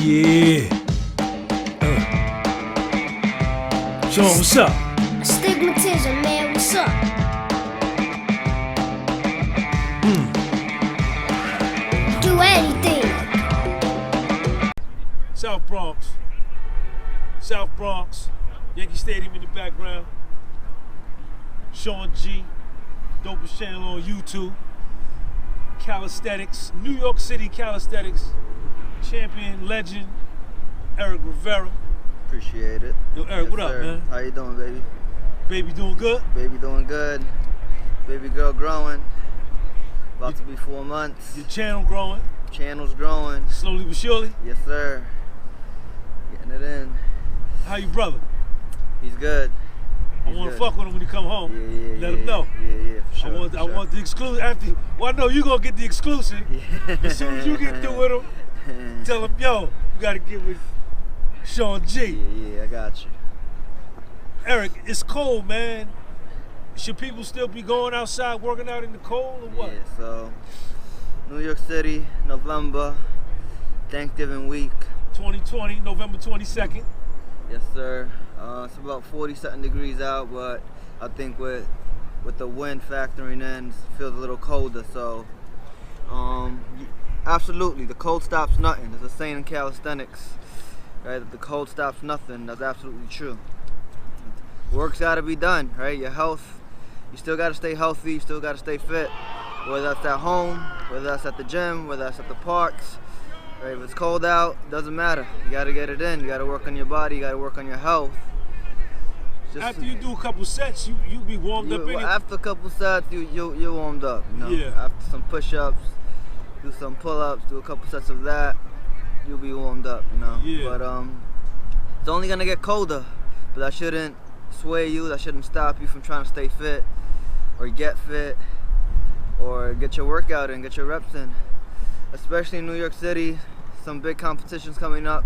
Yeah. Sean, what's up? Stigmatism, man, what's up? Do anything. South Bronx, Yankee Stadium in the background. Sean G, dopest channel on YouTube. Calisthenics, New York City Calisthenics champion, legend, Eric Rivera. Appreciate it. Yo, Eric, Yes, what up, sir. man? How you doing, baby? Baby doing good? Baby doing good. Baby girl growing. About to be 4 months. Your channel growing, Channel's growing. slowly but surely. Yes, sir. Getting it in. How you brother? He's good. I He's want to good. fuck with him when he come home. Yeah, Let him know. Yeah, for sure. I want the exclusive. After, well, I know you gonna get the exclusive. Yeah. As soon as you get through with him, tell him, yo, you gotta get with Sean G. Yeah, I got you. Eric, it's cold, man. Should people still be going outside working out in the cold or what? Yeah, so New York City, November, Thanksgiving week. 2020, November 22nd. Yes, sir. It's about 40-something degrees out, but I think with the wind factoring in, it feels a little colder. So, absolutely, the cold stops nothing. There's a saying in calisthenics, right? That the cold stops nothing. That's absolutely true. Work's got to be done, right? Your health, you still got to stay healthy. You still got to stay fit. Whether that's at home, whether that's at the gym, whether that's at the parks. Right, if it's cold out, it doesn't matter. You gotta get it in. You gotta work on your body. You gotta work on your health. After you do a couple sets, you be warmed up anyway. After a couple sets, you're warmed up. You know? Yeah. After some push-ups, do some pull-ups, do a couple sets of that, you'll be warmed up. You know. Yeah. But it's only gonna get colder. But that shouldn't sway you. That shouldn't stop you from trying to stay fit, or get fit, or get your workout in, get your reps in. Especially in New York City, some big competitions coming up.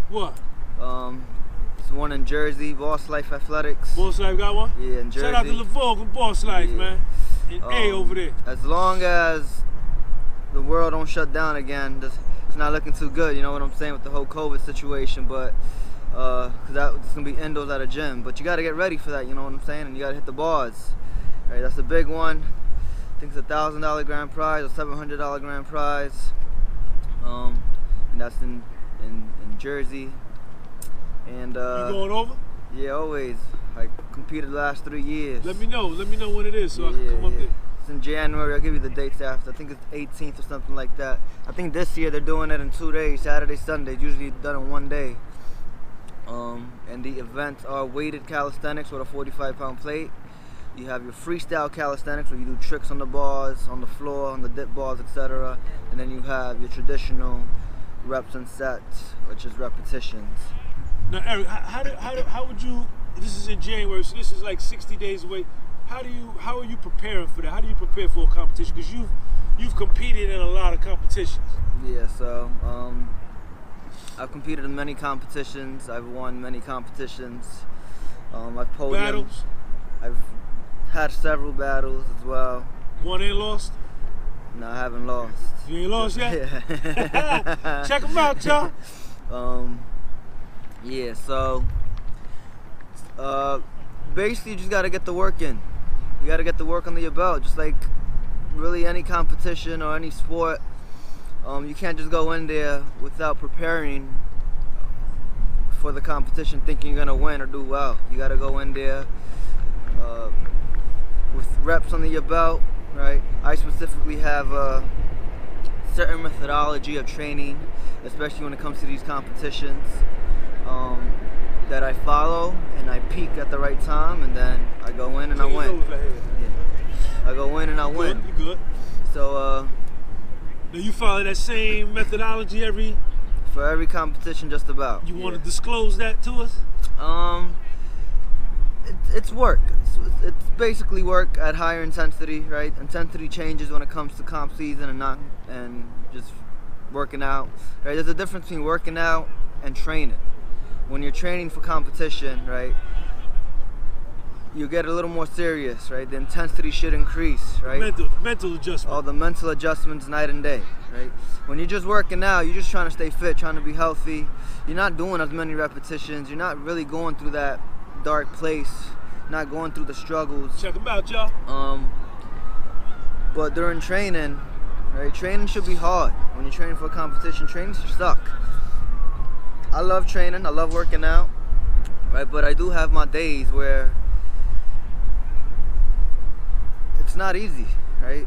What? There's one in Jersey, Boss Life Athletics. Boss Life got one? Yeah, in Jersey. Shout out to LeVogue and Boss Life, Yeah. man. And A over there. As long as the world don't shut down again, it's not looking too good, you know what I'm saying, with the whole COVID situation, but cause it's gonna be indoors at a gym. But you gotta get ready for that, you know what I'm saying, and you gotta hit the bars. Right, that's a big one. I think it's $1,000 grand prize or $700 grand prize, and that's in Jersey. And You going over? yeah, always. I competed the last 3 years. Let me know when it is so I can come up there. It's in January. I'll give you the dates after. I think it's 18th or something like that. I think this year they're doing it in 2 days, Saturday, Sunday. It's usually done in 1 day. And the events are weighted calisthenics with a 45-pound plate. You have your freestyle calisthenics where you do tricks on the bars, on the floor, on the dip bars, etc. And then you have your traditional reps and sets, which is repetitions. Now, Eric, how would you? This is in January, so this is like 60 days away. How are you preparing for that? How do you prepare for a competition? Because you've competed in a lot of competitions. Yeah, so I've competed in many competitions. I've won many competitions. I've podiumed. Battles. I've had several battles as well. One ain't lost. No, I haven't lost. You ain't lost yet. Yeah. Check them out, y'all. Yeah, so basically you just gotta get the work in. You gotta get the work under your belt, just like really any competition or any sport. You can't just go in there without preparing for the competition thinking you're gonna win or do well. You gotta go in there with reps under your belt, right? I specifically have a certain methodology of training, especially when it comes to these competitions, that I follow, and I peak at the right time, and then I go in and I win. Yeah. I go in and I win. You good? So Do you follow that same methodology for every competition, just about. You want to disclose that to us? It's work. It's basically work at higher intensity, right? Intensity changes when it comes to comp season and just working out. Right? There's a difference between working out and training. When you're training for competition, right? you get a little more serious, right? The intensity should increase, right? Mental adjustment. All the mental adjustments night and day, right? When you're just working out, you're just trying to stay fit, trying to be healthy. You're not doing as many repetitions. You're not really going through that dark place, not going through the struggles. Check them out, y'all. But during training, right? Training should be hard. When you're training for a competition, training should suck. I love training. I love working out, right? But I do have my days where it's not easy, right?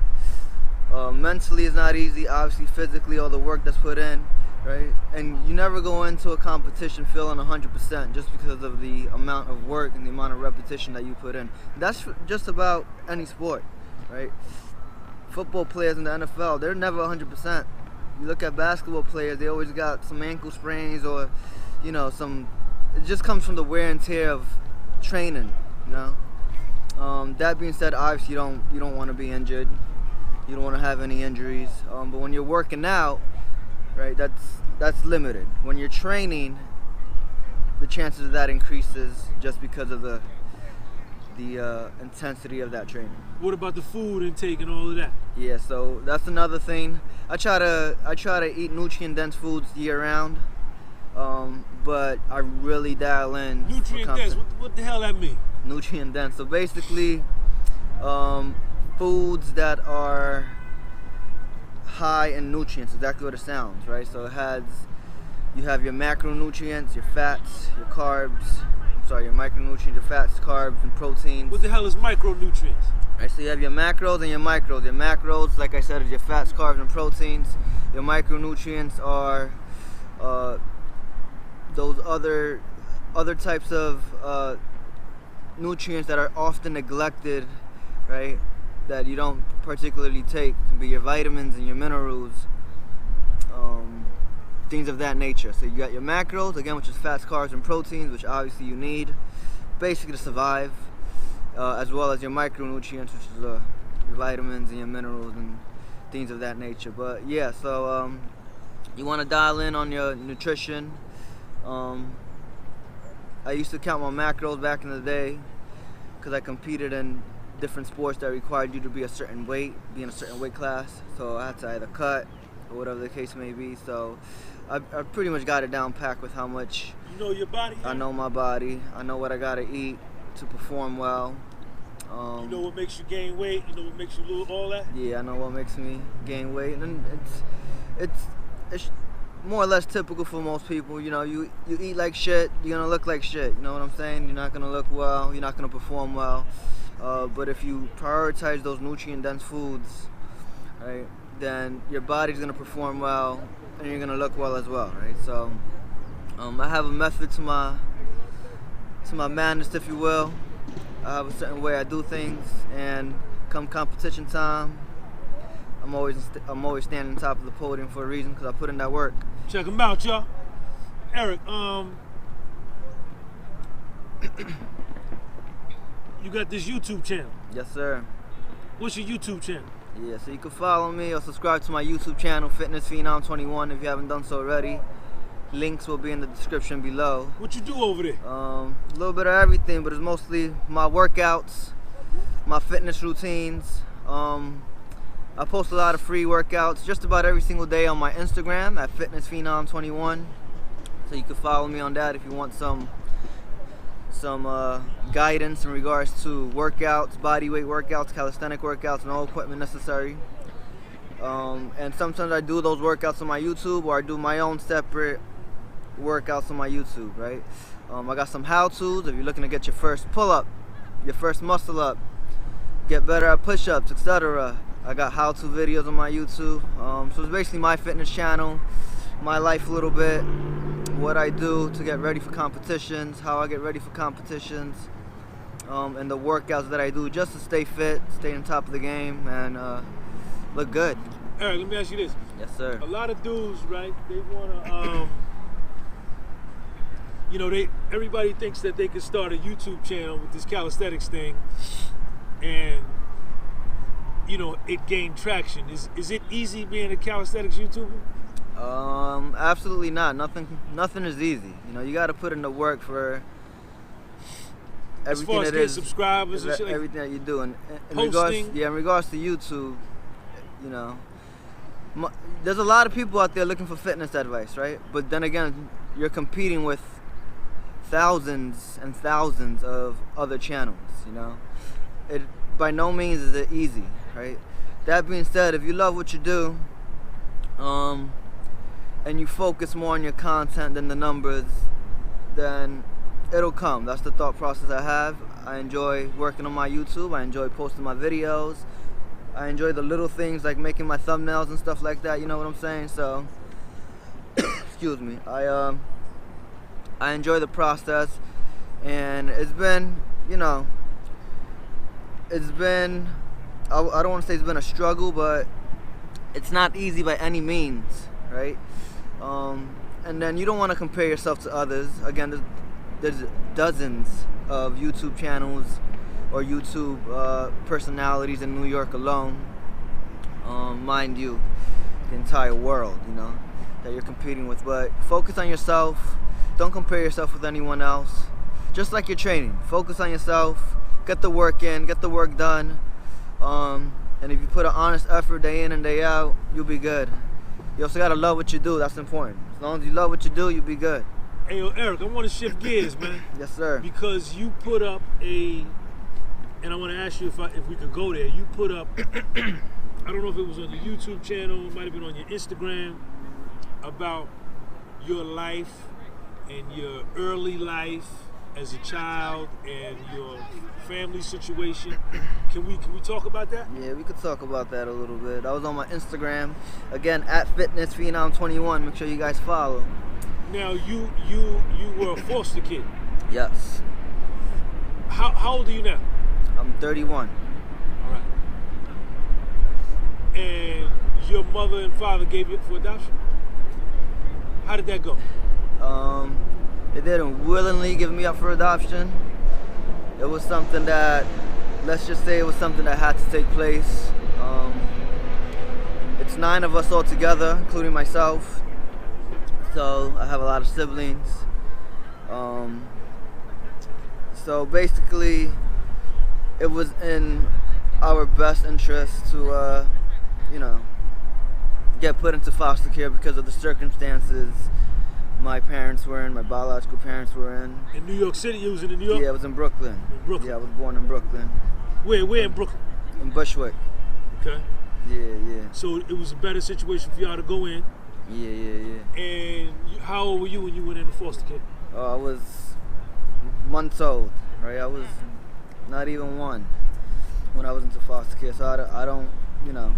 Mentally it's not easy, obviously physically all the work that's put in, right? And you never go into a competition feeling 100% just because of the amount of work and the amount of repetition that you put in. That's just about any sport, right? Football players in the NFL, they're never 100%. You look at basketball players, they always got some ankle sprains or, you know, it just comes from the wear and tear of training, you know? That being said, obviously you don't want to be injured. You don't want to have any injuries. But when you're working out, right, that's limited. When you're training, the chances of that increases just because of the intensity of that training. What about the food intake and all of that? Yeah, so that's another thing. I try to eat nutrient-dense foods year-round, but I really dial in. Nutrient-dense? What the hell that mean? Nutrient-dense. So basically, foods that are high in nutrients, exactly what it sounds, right? So you have your macronutrients, your fats, your carbs. Your micronutrients, your fats, carbs, and proteins. What the hell is micronutrients? Right, so you have your macros and your micros. Your macros, like I said, is your fats, carbs, and proteins. Your micronutrients are those other types of nutrients that are often neglected, right? That you don't particularly take. It can be your vitamins and your minerals, things of that nature. So you got your macros, again, which is fats, carbs, and proteins, which obviously you need basically to survive, as well as your micronutrients, which is your vitamins and your minerals and things of that nature. But yeah, so you want to dial in on your nutrition. I used to count my macros back in the day because I competed in different sports that required you to be a certain weight, be in a certain weight class. So I had to either cut or whatever the case may be. So I pretty much got it down packed with how much. You know your body? I know my body. I know what I gotta eat to perform well. You know what makes you gain weight? You know what makes you lose all that? Yeah, I know what makes me gain weight, and it's more or less typical for most people. You know, you eat like shit, you're gonna look like shit. You know what I'm saying? You're not gonna look well. You're not gonna perform well. But if you prioritize those nutrient-dense foods, right, then your body's gonna perform well, and you're gonna look well as well, right? So I have a method to my madness, if you will. I have a certain way I do things, and come competition time, I'm always standing on top of the podium for a reason, because I put in that work. Check them out, y'all. Eric, you got this YouTube channel. Yes, sir. What's your YouTube channel? Yeah, so you can follow me or subscribe to my YouTube channel, Fitness Phenom 21, if you haven't done so already. Links will be in the description below. What you do over there? A little bit of everything, but it's mostly my workouts, my fitness routines. I post a lot of free workouts just about every single day on my Instagram at Fitness Phenom 21. So you can follow me on that if you want some guidance in regards to workouts, body weight workouts, calisthenic workouts, and all equipment necessary. And sometimes I do those workouts on my YouTube, or I do my own separate workouts on my YouTube, right? I got some how-tos if you're looking to get your first pull-up, your first muscle up, get better at push-ups, etc. I got how-to videos on my YouTube. So it's basically my fitness channel, my life a little bit, what I do to get ready for competitions, how I get ready for competitions, and the workouts that I do just to stay fit, stay on top of the game, and look good. Eric, let me ask you this. Yes, sir. A lot of dudes, right, they wanna, you know, everybody thinks that they can start a YouTube channel with this calisthenics thing, and you know, it gained traction. Is it easy being a calisthenics YouTuber? Absolutely not. Nothing is easy. You know, you got to put in the work for As far as getting subscribers and shit like everything that you do, and in posting. regards to YouTube, you know, there's a lot of people out there looking for fitness advice, right? But then again, you're competing with thousands and thousands of other channels, you know. It by no means is it easy, right? That being said, if you love what you do, and you focus more on your content than the numbers, then it'll come. That's the thought process I have. I enjoy working on my YouTube. I enjoy posting my videos. I enjoy the little things like making my thumbnails and stuff like that. You know what I'm saying? So, excuse me. I enjoy the process, and it's been, you know, it's been, I don't want to say it's been a struggle, but it's not easy by any means, right? And then you don't want to compare yourself to others. Again, there's dozens of YouTube channels or YouTube personalities in New York alone. Mind you, the entire world, you know, that you're competing with. But focus on yourself. Don't compare yourself with anyone else. Just like your training, focus on yourself. Get the work in, get the work done. And if you put an honest effort day in and day out, you'll be good. You also gotta love what you do. That's important. As long as you love what you do, you'll be good. Hey, yo, Eric, I want to shift gears, man. Yes, sir. Because you put up and I want to ask you if we could go there. You put up, I don't know if it was on your YouTube channel, it might have been on your Instagram, about your life and your early life as a child and your family situation. Can we talk about that? Yeah, we could talk about that a little bit. I was on my Instagram, again, at FitnessPhenom21. Make sure you guys follow. Now, you were a foster kid. Yes. How old are you now? I'm 31. All right. And your mother and father gave you up for adoption? How did that go? They didn't willingly give me up for adoption. It was something that, let's just say it was something that had to take place. It's 9 of us all together, including myself. So I have a lot of siblings. So basically, it was in our best interest to, you know, get put into foster care because of the circumstances my parents were in, my biological parents were in. In New York City? You was in New York? Yeah, I was in Brooklyn. In Brooklyn? Yeah, I was born in Brooklyn. Where in Brooklyn? In Bushwick. Okay. Yeah. So it was a better situation for y'all to go in? Yeah. And how old were you when you went into foster care? I was months old, right? I was not even 1 when I was into foster care. So I don't, you know,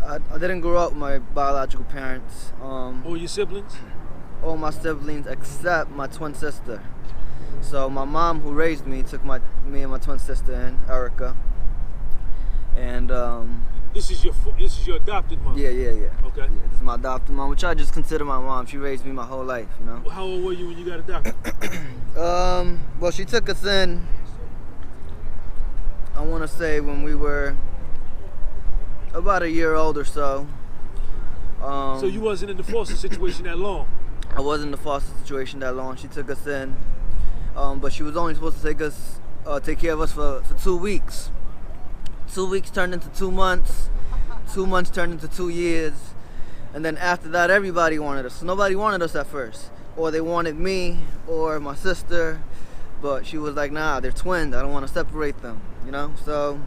I didn't grow up with my biological parents. All your siblings? All my siblings except my twin sister. So my mom, who raised me, took me and my twin sister in, Erica. And this is your adopted mom? Yeah. Okay. Yeah, this is my adopted mom, which I just consider my mom. She raised me my whole life, you know. How old were you when you got adopted? Well, she took us in, I want to say when we were about a year old or so. So you wasn't in the foster situation that long? I wasn't in the foster situation that long. She took us in, but she was only supposed to take care of us for 2 weeks. 2 weeks turned into 2 months. 2 months turned into 2 years. And then after that, everybody wanted us. So nobody wanted us at first. Or they wanted me or my sister. But she was like, nah, they're twins. I don't want to separate them, you know? So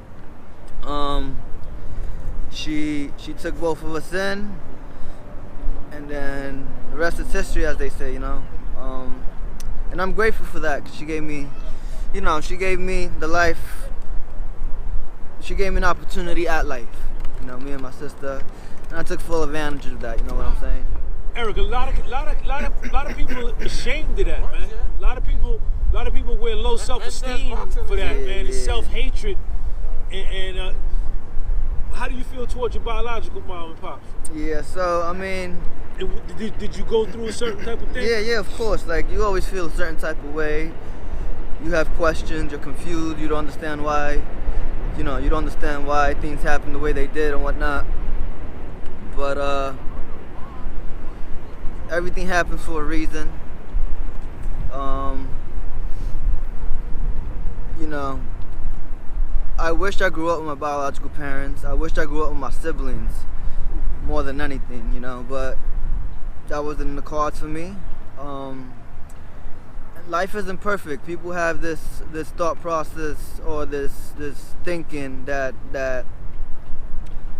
she took both of us in. And then the rest is history, as they say, you know? And I'm grateful for that, because she gave me, you know, she gave me the life. She gave me an opportunity at life, you know, me and my sister, and I took full advantage of that. You know what I'm saying? Eric, a lot of people are ashamed of that, man. A lot of people wear low self-esteem for that, man. It's self-hatred. And how do you feel towards your biological mom and pops? Yeah, so I mean, did you go through a certain type of thing? Yeah, of course. Like, you always feel a certain type of way. You have questions. You're confused. You don't understand why. You know, you don't understand why things happen the way they did and whatnot. But everything happens for a reason. know, I wished I grew up with my biological parents. I wished I grew up with my siblings more than anything, you know, but that wasn't in the cards for me. Life isn't perfect. People have this thought process or this thinking that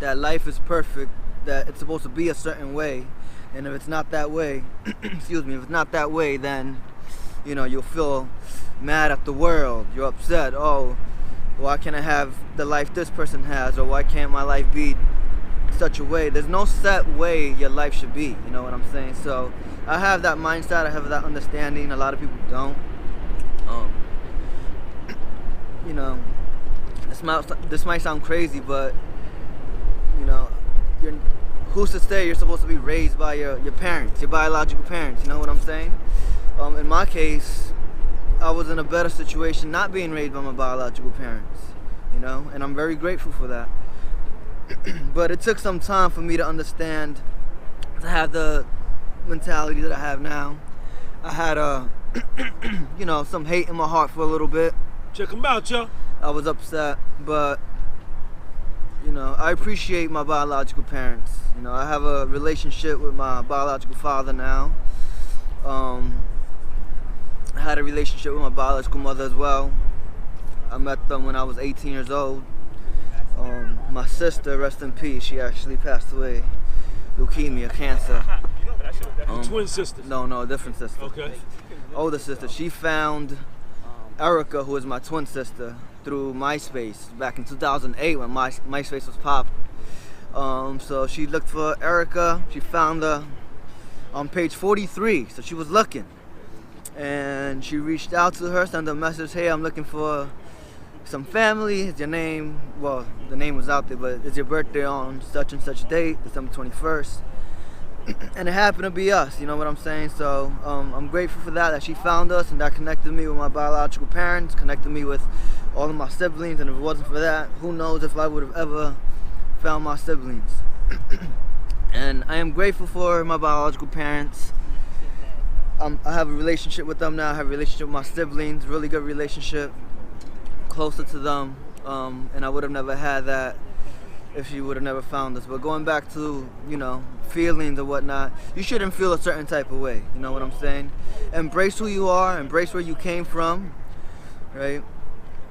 life is perfect, that it's supposed to be a certain way, and if it's not that way, excuse me, if it's not that way, then you know you'll feel mad at the world. You're upset. Oh, why can't I have the life this person has, or why can't my life be such a way? There's no set way your life should be, you know what I'm saying? So I have that mindset, I have that understanding. A lot of people don't. You know, this might sound crazy, but you know, who's to say you're supposed to be raised by your parents, your biological parents, you know what I'm saying? In my case, I was in a better situation not being raised by my biological parents, you know, and I'm very grateful for that. But it took some time for me to understand, to have the mentality that I have now. I had you know, some hate in my heart for a little bit. Check them out, y'all. I was upset, but you know, I appreciate my biological parents. You know, I have a relationship with my biological father now. I had a relationship with my biological mother as well. I met them when I was 18 years old. My sister, rest in peace, she actually passed away. Leukemia, cancer. Twin sisters? No, a different sister. Okay. Older sister. She found Erica, who is my twin sister, through MySpace back in 2008 when MySpace was popping. So she looked for Erica. She found her on page 43, so she was looking. And she reached out to her, sent a message, hey, I'm looking for some family. Is your name, well, the name was out there, but is your birthday on such and such date, December 21st? And it happened to be us, you know what I'm saying? So I'm grateful for that she found us, and that connected me with my biological parents, connected me with all of my siblings, and if it wasn't for that, who knows if I would have ever found my siblings. And I am grateful for my biological parents. I have a relationship with them now. I have a relationship with my siblings, really good relationship, closer to them, and I would have never had that if she would have never found us. But going back to, you know, feelings or whatnot, you shouldn't feel a certain type of way, you know what I'm saying? Embrace who you are, embrace where you came from, right?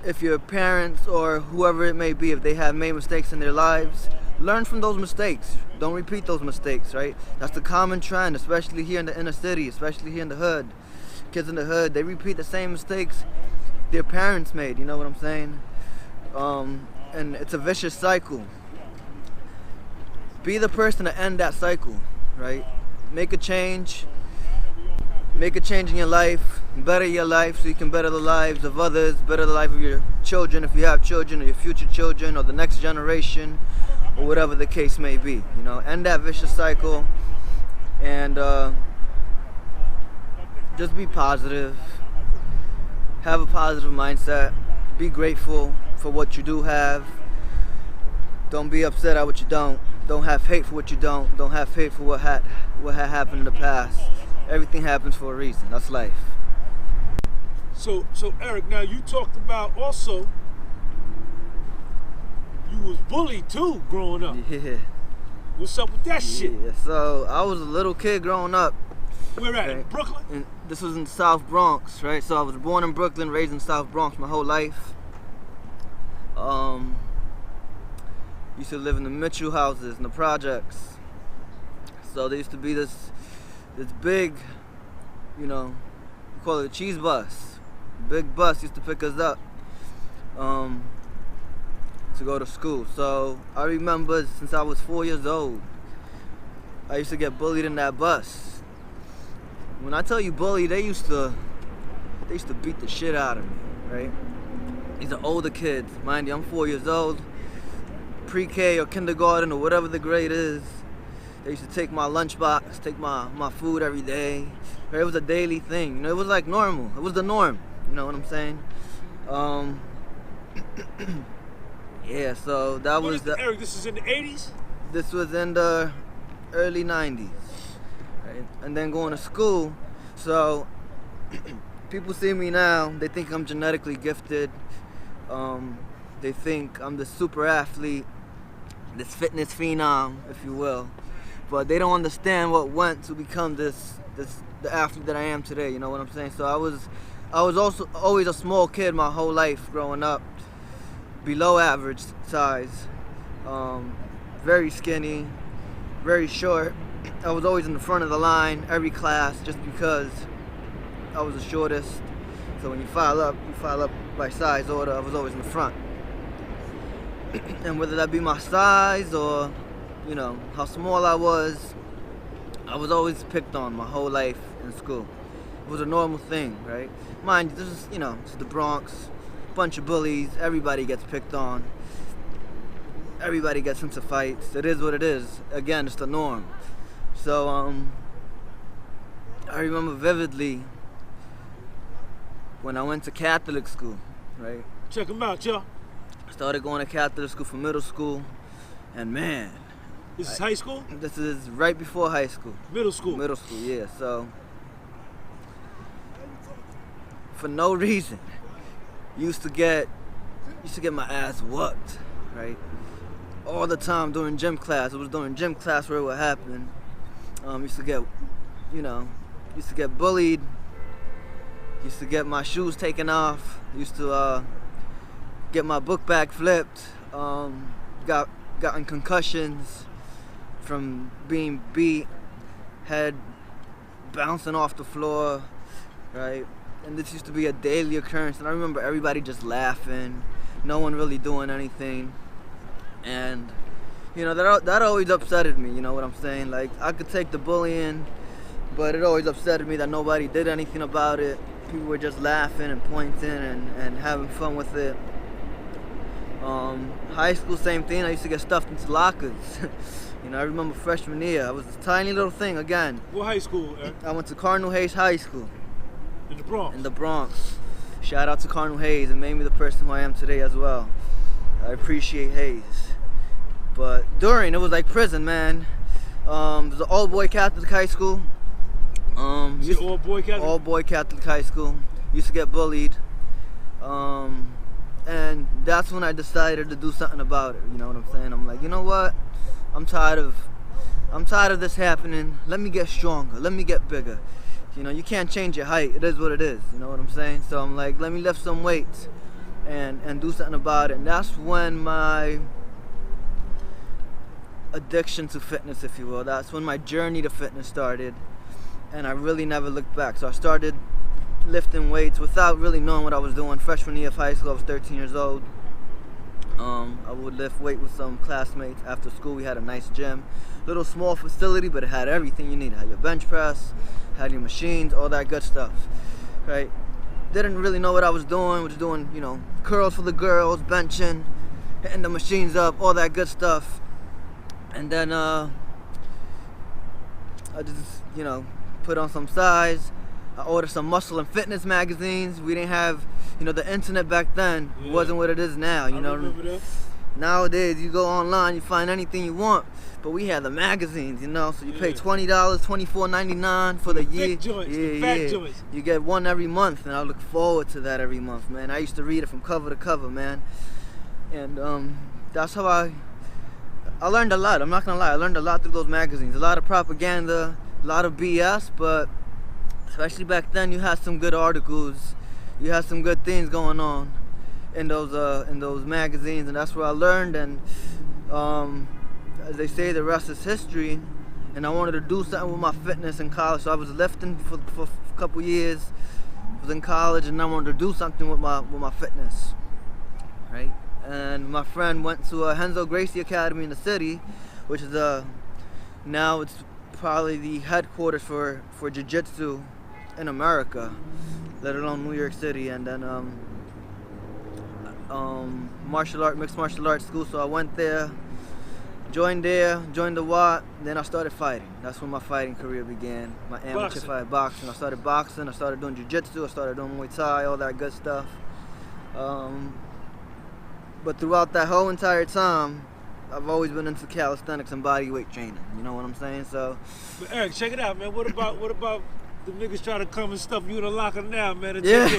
If your parents or whoever it may be, if they have made mistakes in their lives, learn from those mistakes. Don't repeat those mistakes, right? That's the common trend, especially here in the inner city, especially here in the hood. Kids in the hood, they repeat the same mistakes their parents made, you know what I'm saying? And it's a vicious cycle. Be the person to end that cycle, right? Make a change in your life, better your life so you can better the lives of others, better the life of your children if you have children, or your future children, or the next generation, or whatever the case may be, you know? End that vicious cycle, and just be positive. Have a positive mindset. Be grateful for what you do have. Don't be upset at what you don't. Don't have hate for what you don't. Don't have hate for what had happened in the past. Everything happens for a reason. That's life. So Eric, now you talked about also you was bullied too growing up. Yeah. What's up with that shit? Yeah. So I was a little kid growing up. Where at? Right. In Brooklyn? And this was in South Bronx, right? So I was born in Brooklyn, raised in South Bronx my whole life. Used to live in the Mitchell houses in the projects. So there used to be this big, you know, we call it a cheese bus. Big bus used to pick us up to go to school. So I remember since I was 4 years old, I used to get bullied in that bus. When I tell you bully, they used to beat the shit out of me, right? These are older kids, mind you. I'm 4 years old, pre-K or kindergarten or whatever the grade is. They used to take my lunchbox, take my food every day. It was a daily thing, you know. It was like normal. It was the norm, you know what I'm saying? Yeah. So that was the. Eric, this is in the 80s. This was in the early 90s. Right? And then going to school, so people see me now, they think I'm genetically gifted, They think I'm the super athlete, this fitness phenom, if you will, but they don't understand what went to become the athlete that I am today. You know what I'm saying? So I was also always a small kid my whole life growing up, below average size, very skinny, very short. I was always in the front of the line every class just because I was the shortest. So when you file up by size order. I was always in the front. And whether that be my size or, you know, how small I was always picked on my whole life in school. It was a normal thing, right? Mind you, this is, you know, this is the Bronx, bunch of bullies, everybody gets picked on. Everybody gets into fights. It is what it is. Again, it's the norm. So, I remember vividly when I went to Catholic school, right? Check them out, y'all. Started going to Catholic school for middle school, and man. This is high school? This is right before high school. Middle school? Middle school, yeah. So, for no reason, used to get my ass whooped, right? All the time during gym class. It was during gym class where it would happen. Used to get bullied. Used to get my shoes taken off. Used to get my book bag flipped. Gotten concussions from being beat. Head bouncing off the floor, right? And this used to be a daily occurrence. And I remember everybody just laughing. No one really doing anything. And, you know, that always upsetted me, you know what I'm saying? Like, I could take the bullying, but it always upsetted me that nobody did anything about it. People were just laughing and pointing and having fun with it. High school, same thing. I used to get stuffed into lockers. You know, I remember freshman year, I was this tiny little thing again. What high school, Eric? I went to Cardinal Hayes High School. In the Bronx? In the Bronx. Shout out to Cardinal Hayes, and made me the person who I am today as well. I appreciate Hayes. But it was like prison, man. It was an all-boy Catholic high school. All-boy Catholic? All-boy Catholic high school. Used to get bullied. And that's when I decided to do something about it. You know what I'm saying? I'm like, you know what? I'm tired of this happening. Let me get stronger. Let me get bigger. You know, you can't change your height. It is what it is. You know what I'm saying? So I'm like, let me lift some weights and do something about it. And that's when my addiction to fitness, if you will, that's when my journey to fitness started. And I really never looked back. So I started lifting weights without really knowing what I was doing. Freshman year of high school, I was 13 years old. I would lift weight with some classmates after school. We had a nice gym, little small facility, but it had everything you need. It had your bench press, had your machines, all that good stuff, right? Didn't really know what I was doing. Was doing, you know, curls for the girls, benching, hitting the machines up, all that good stuff. And then I just, you know, put on some size. I ordered some muscle and fitness magazines. We didn't have, you know, the internet back then wasn't what it is now. You know, remember that. Nowadays you go online, you find anything you want. But we had the magazines, you know, so you pay $20, $24.99 for the year. Fat joints. You get one every month, and I look forward to that every month, man. I used to read it from cover to cover, man. And that's how I learned a lot. I'm not gonna lie, I learned a lot through those magazines. A lot of propaganda, a lot of BS, but especially back then, you had some good articles. You had some good things going on in those magazines, and that's where I learned. And as they say, the rest is history. And I wanted to do something with my fitness in college, so I was lifting for a couple years. I was in college, and I wanted to do something with my fitness, right? And my friend went to a Renzo Gracie Academy in the city, which is now it's probably the headquarters for jiu-jitsu in America, let alone New York City. And then mixed martial arts school. So I went there, joined the WAT, then I started fighting. That's when my fighting career began, my amateur fight, boxing. I started boxing, I started doing jiu-jitsu, I started doing Muay Thai, all that good stuff. But throughout that whole entire time, I've always been into calisthenics and body weight training. You know what I'm saying? So, but Eric, check it out, man. What about the niggas try to come and stuff you in a locker now, man. And Yeah.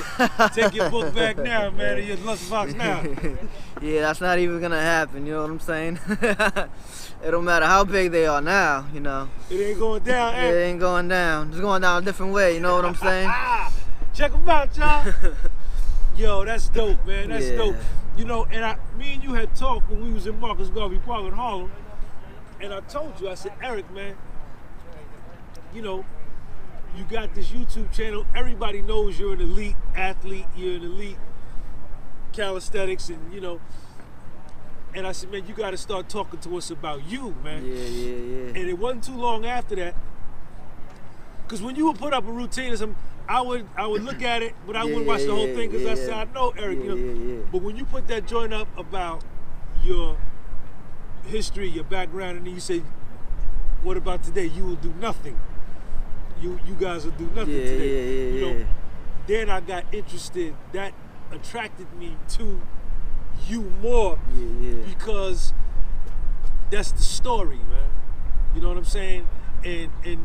take your book back now, man, in your lunchbox now. Yeah, that's not even gonna happen, you know what I'm saying? It don't matter how big they are now, you know. It ain't going down, It ain't going down. It's going down a different way, you know what I'm saying? Check them out, y'all. Yo, that's dope, man. That's dope. You know, and me and you had talked when we was in Marcus Garvey Park in Harlem, and I told you, I said, Eric, man, you know, you got this YouTube channel. Everybody knows you're an elite athlete. You're an elite calisthenics, and you know. And I said, man, you got to start talking to us about you, man. Yeah. And it wasn't too long after that, because when you would put up a routine or something, I would look at it, but I wouldn't watch the whole thing because I said, I know, Eric. You know. But when you put that joint up about your history, your background, and then you say, what about today? You will do nothing. You guys will do nothing today. You know. Then I got interested. That attracted me to you more because that's the story, man. You know what I'm saying? And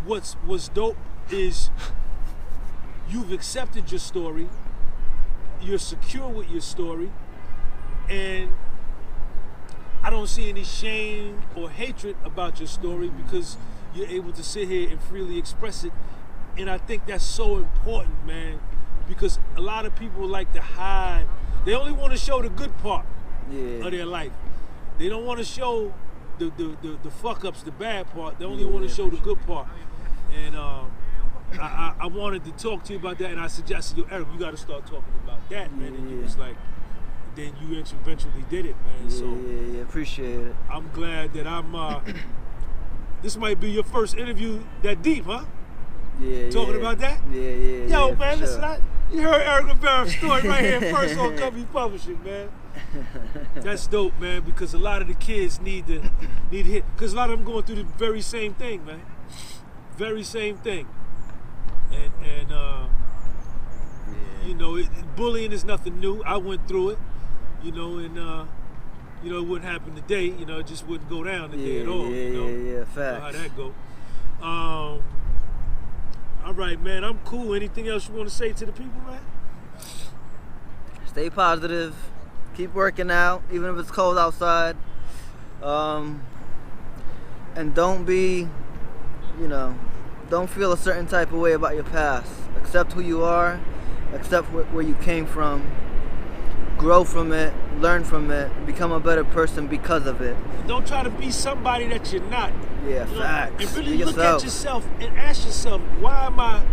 what's dope is you've accepted your story, you're secure with your story, and I don't see any shame or hatred about your story because you're able to sit here and freely express it. And I think that's so important, man, because a lot of people like to hide. They only want to show the good part of their life. They don't want to show the fuck-ups, the bad part. They only want to show the good part. And I wanted to talk to you about that, and I suggested, yo, Eric, you got to start talking about that, man. And you was like, then you eventually did it, man. So appreciate it. I'm glad that I'm, this might be your first interview that deep, huh? Talking about that? Yo, man, listen, you heard Eric Rivera's story right here first on Gunby Publishing, man. That's dope, man, because a lot of the kids need to hit, because a lot of them going through the very same thing, man. Very same thing. And you know, bullying is nothing new. I went through it, you know, and you know, it wouldn't happen today. You know, it just wouldn't go down today at all. You know? Facts. You know how that go. All right, man, I'm cool. Anything else you want to say to the people, man? Stay positive. Keep working out, even if it's cold outside. And don't be, you know, don't feel a certain type of way about your past. Accept who you are. Accept where you came from. Grow from it. Learn from it. Become a better person because of it. Don't try to be somebody that you're not. Yeah, you know? facts. And really look at yourself and ask yourself, why am I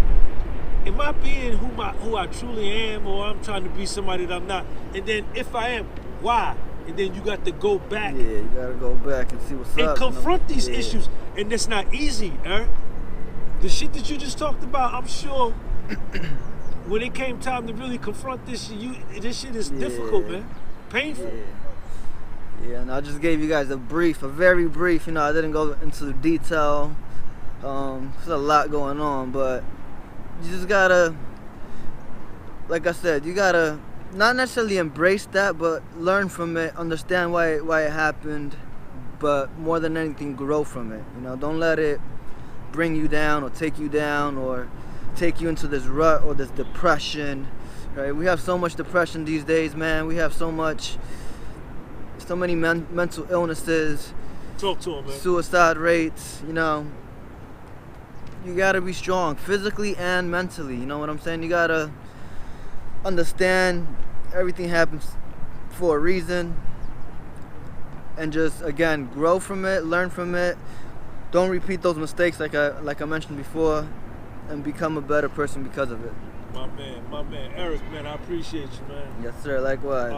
being who I truly am, or I'm trying to be somebody that I'm not? And then if I am, why? And then you got to go back. Yeah, you gotta go back and see what's up. And confront these issues. And it's not easy, Eric. The shit that you just talked about, I'm sure when it came time to really confront this shit, this shit is difficult, man. Painful. Yeah, and I just gave you guys a very brief, you know, I didn't go into detail. There's a lot going on, but you just gotta, like I said, you gotta not necessarily embrace that, but learn from it, understand why it happened, but more than anything, grow from it. You know, don't let it bring you down or take you down or take you into this rut or this depression. Right? We have so much depression these days, man. We have so many mental illnesses. Talk to him, man. Suicide rates, you know. You gotta be strong, physically and mentally. You know what I'm saying? You gotta understand everything happens for a reason. And just, again, grow from it, learn from it. Don't repeat those mistakes like I mentioned before, and become a better person because of it. My man. Eric, man, I appreciate you, man. Yes, sir, likewise.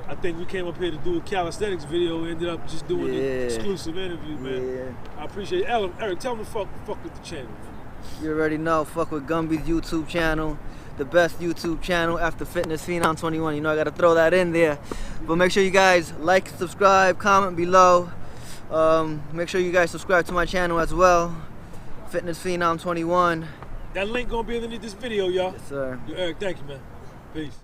I think we came up here to do a calisthenics video. We ended up just doing an exclusive interview, man. I appreciate it. Eric, tell them to fuck with the channel, man. You already know, fuck with Gunby's YouTube channel. The best YouTube channel after Fitness Phenom 21. You know I gotta throw that in there. But make sure you guys like, subscribe, comment below. Make sure you guys subscribe to my channel as well. Fitness Phenom 21. That link gonna be underneath this video, y'all. Yes, sir. Yo, Eric, thank you, man. Peace.